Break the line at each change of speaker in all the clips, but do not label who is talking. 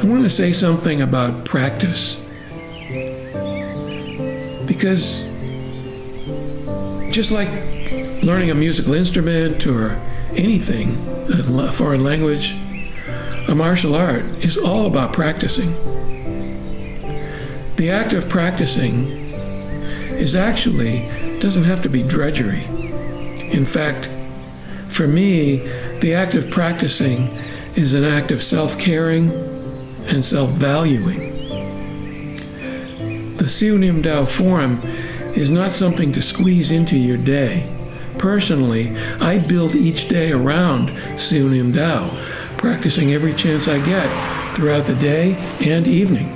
I want to say something about practice. Because just like learning a musical instrument or anything, a foreign language, a martial art is all about practicing. The act of practicing doesn't have to be drudgery. In fact, for me, the act of practicing is an act of self-caring and self-valuing. The Siu Nim Dao form is not something to squeeze into your day. Personally, I build each day around Siu Nim Dao, practicing every chance I get throughout the day and evening.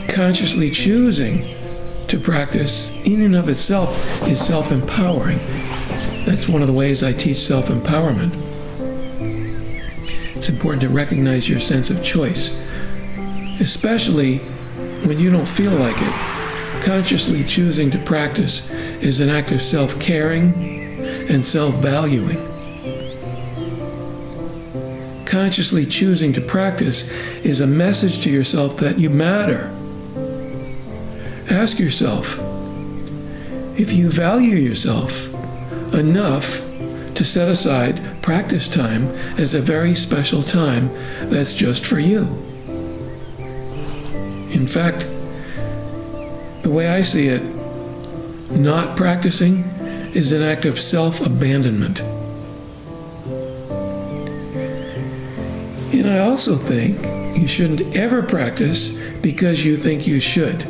Consciously choosing to practice in and of itself is self-empowering. That's one of the ways I teach self-empowerment. It's important to recognize your sense of choice, especially when you don't feel like it. Consciously choosing to practice is an act of self-caring and self-valuing. Consciously choosing to practice is a message to yourself that you matter. Ask yourself if you value yourself enough to set aside practice time as a very special time that's just for you. In fact, the way I see it, not practicing is an act of self-abandonment. And I also think you shouldn't ever practice because you think you should.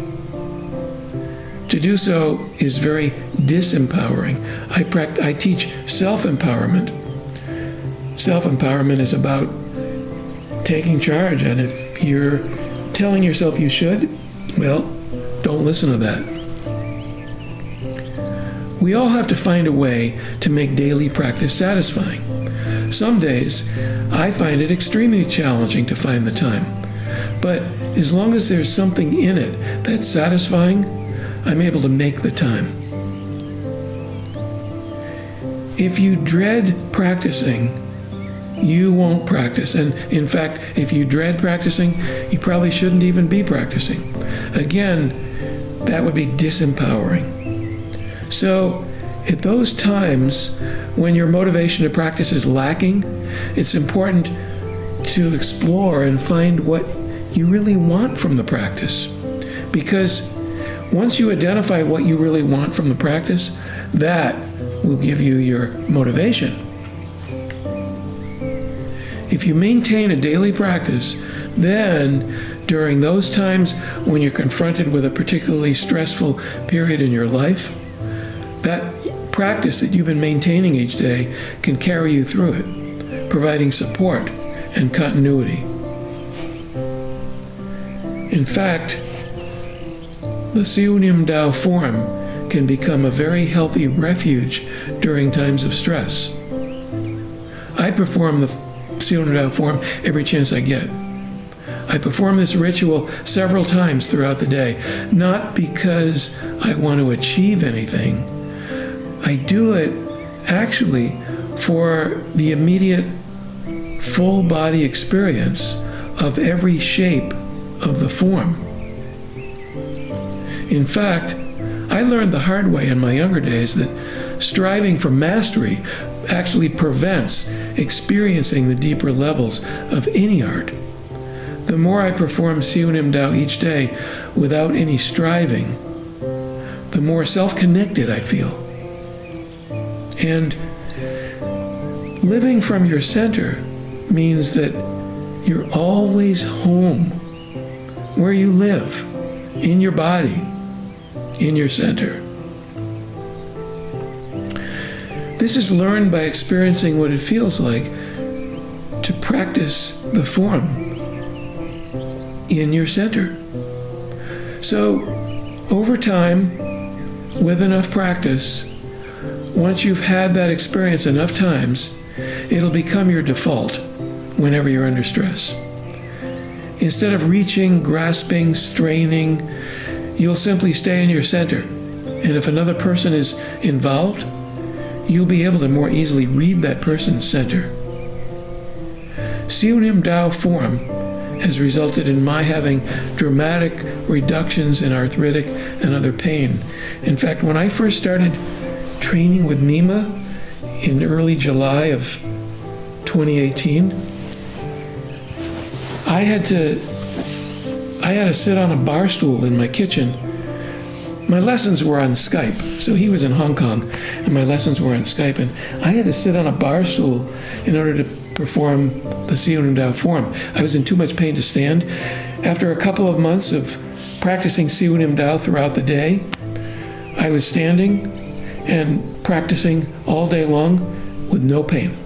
To do so is very disempowering. I teach self-empowerment. Self-empowerment is about taking charge, and if you're telling yourself you should, well, don't listen to that. We all have to find a way to make daily practice satisfying. Some days, I find it extremely challenging to find the time. But as long as there's something in it that's satisfying, I'm able to make the time. If you dread practicing, you won't practice. And in fact, if you dread practicing, you probably shouldn't even be practicing. Again, that would be disempowering. So, at those times when your motivation to practice is lacking, it's important to explore and find what you really want from the practice. Because once you identify what you really want from the practice, that will give you your motivation. If you maintain a daily practice, then during those times when you're confronted with a particularly stressful period in your life, that practice that you've been maintaining each day can carry you through it, providing support and continuity. In fact, the Siu Nim Dao form can become a very healthy refuge during times of stress. I perform the Siu Nim Dao form every chance I get. I perform this ritual several times throughout the day, not because I want to achieve anything. I do it actually for the immediate full body experience of every shape of the form. In fact, I learned the hard way in my younger days that striving for mastery actually prevents experiencing the deeper levels of any art. The more I perform Siu Nim Dao each day without any striving, the more self-connected I feel. And living from your center means that you're always home, where you live, in your body, in your center. This is learned by experiencing what it feels like to practice the form in your center. So, over time, with enough practice, once you've had that experience enough times, it'll become your default whenever you're under stress. Instead of reaching, grasping, straining, you'll simply stay in your center. And if another person is involved, you'll be able to more easily read that person's center. Siu Nim Dao form has resulted in my having dramatic reductions in arthritic and other pain. In fact, when I first started training with Nima in early July of 2018, I had to sit on a bar stool in my kitchen. My lessons were on Skype, so he was in Hong Kong, and my lessons were on Skype, and I had to sit on a bar stool in order to perform the Siu Nim Dao form. I was in too much pain to stand. After a couple of months of practicing Siu Nim Dao throughout the day, I was standing and practicing all day long with no pain.